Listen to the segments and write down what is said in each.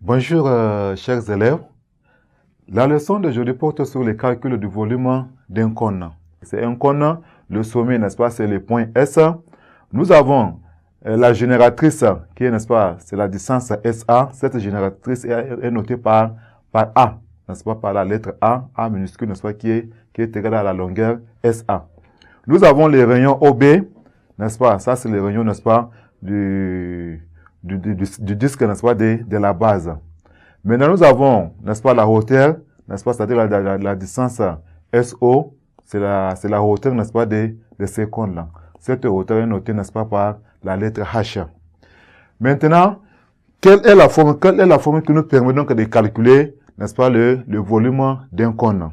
Bonjour chers élèves. La leçon d'aujourd'hui porte sur les calculs du volume d'un cône. C'est un cône, le sommet, n'est-ce pas, c'est le point S. Nous avons la génératrice qui est, n'est-ce pas, c'est la distance SA. Cette génératrice est notée par A, n'est-ce pas, par la lettre A minuscule, n'est-ce pas, qui est égale à la longueur SA. Nous avons les rayons OB, n'est-ce pas, ça c'est les rayons, n'est-ce pas, du disque, n'est-ce pas, de la base. Maintenant, nous avons, n'est-ce pas, la hauteur, n'est-ce pas, c'est-à-dire la distance SO, c'est la hauteur, n'est-ce pas, de ces cônes-là. Cette hauteur est notée, n'est-ce pas, par la lettre H. Maintenant, quelle est la formule qui nous permet donc de calculer, n'est-ce pas, le volume d'un cône?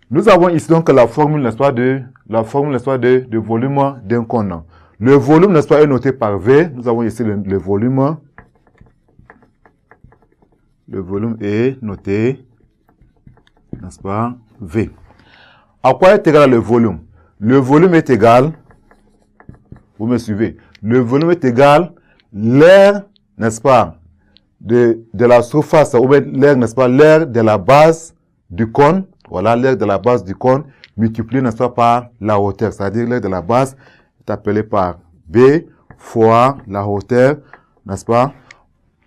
Nous avons ici donc la formule, n'est-ce pas, de volume d'un cône. Le volume, n'est-ce pas, est noté par V. Nous avons ici le volume. Le volume est noté, n'est-ce pas, V. À quoi est égal le volume? Le volume est égal, vous me suivez, le volume est égal l'air, n'est-ce pas, de la surface, ou bien l'air, n'est-ce pas, l'air de la base du cône, voilà, l'air de la base du cône, multiplié, n'est-ce pas, par la hauteur, c'est-à-dire l'air de la base est appelé par B fois la hauteur, n'est-ce pas,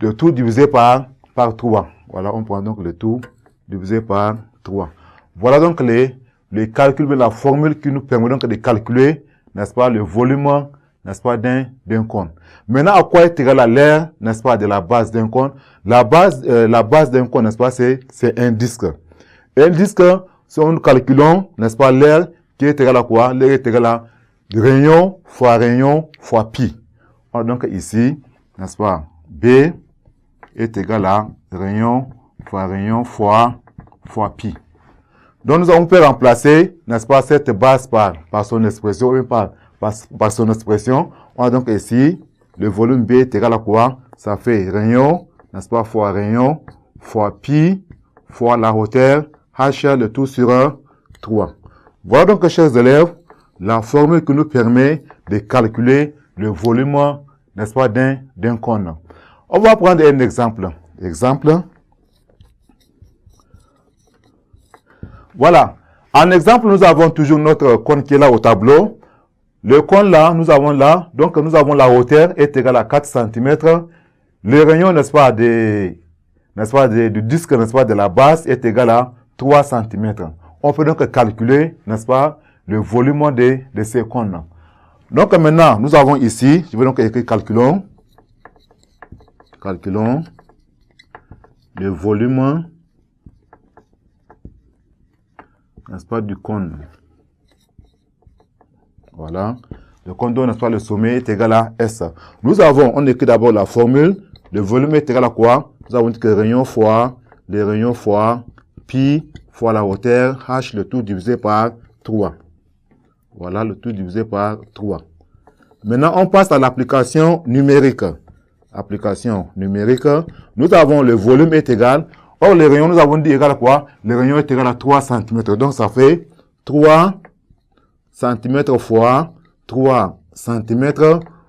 le tout divisé par 3. Voilà, on prend donc le tout divisé par 3. Voilà donc les calculs, la formule qui nous permet donc de calculer, n'est-ce pas, le volume, n'est-ce pas, d'un cône. Maintenant, à quoi est égal l'air, n'est-ce pas, de la base d'un cône? La base d'un cône, n'est-ce pas, c'est un disque. Un disque, si nous calculons, n'est-ce pas, l'air qui est égal à quoi? L'air est égal à rayon fois pi. Donc ici, n'est-ce pas, B est égal à rayon fois pi. Donc nous peut remplacer, n'est-ce pas, cette base par son expression, ou par son expression. On a donc ici, le volume B est égal à quoi? Ça fait rayon, n'est-ce pas, fois rayon, fois pi, fois la hauteur, H, le tout sur 3. Voilà donc, chers élèves, la formule qui nous permet de calculer le volume, n'est-ce pas, d'un cône. On va prendre un exemple. Voilà. En exemple, nous avons toujours notre cône qui est là au tableau. Le cône là, nous avons la hauteur est égale à 4 cm. Le rayon, n'est-ce pas, du disque, n'est-ce pas, de la base est égal à 3 cm. On peut donc calculer, n'est-ce pas, le volume de ces cônes. Donc maintenant, nous avons ici, je vais donc écrire calculons le volume, n'est-ce pas, du cône. Voilà. Le cône, n'est-ce pas, le sommet est égal à S. On écrit d'abord la formule. Le volume est égal à quoi? Nous avons dit que les rayons fois pi fois la hauteur, H, le tout divisé par 3. Voilà, le tout divisé par 3. Maintenant, on passe à l'application numérique. Nous avons le volume est égal. Or, les rayons, nous avons dit égal à quoi? Le rayon est égal à 3 cm. Donc, ça fait 3 cm fois 3 cm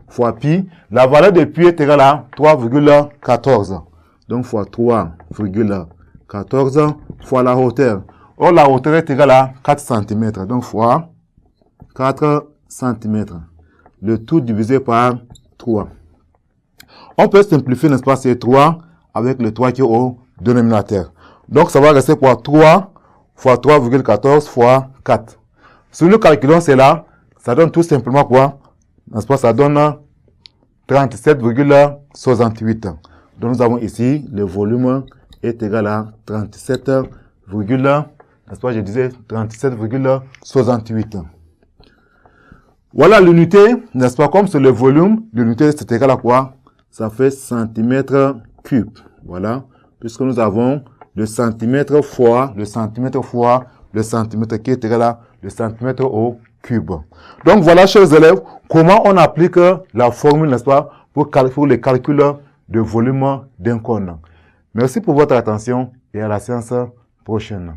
fois pi. La valeur de pi est égale à 3,14. Donc, fois 3,14 fois la hauteur. Or, la hauteur est égale à 4 cm. Donc, fois 4 cm. Le tout divisé par 3. On peut simplifier, n'est-ce pas, ces 3 avec le 3 qui est au dénominateur. Donc, ça va rester quoi? 3 fois 3,14 fois 4. Si nous calculons cela, ça donne tout simplement quoi? N'est-ce pas? Ça donne 37,68. Donc, nous avons ici, le volume est égal à 37,68. Voilà l'unité, n'est-ce pas? Comme c'est le volume, l'unité c'est égal à quoi? Ça fait centimètre cube. Voilà. Puisque nous avons le centimètre fois le centimètre qui est égal à le centimètre au cube. Donc voilà, chers élèves, comment on applique la formule, n'est-ce pas, pour les calculs de volume d'un cône. Merci pour votre attention et à la séance prochaine.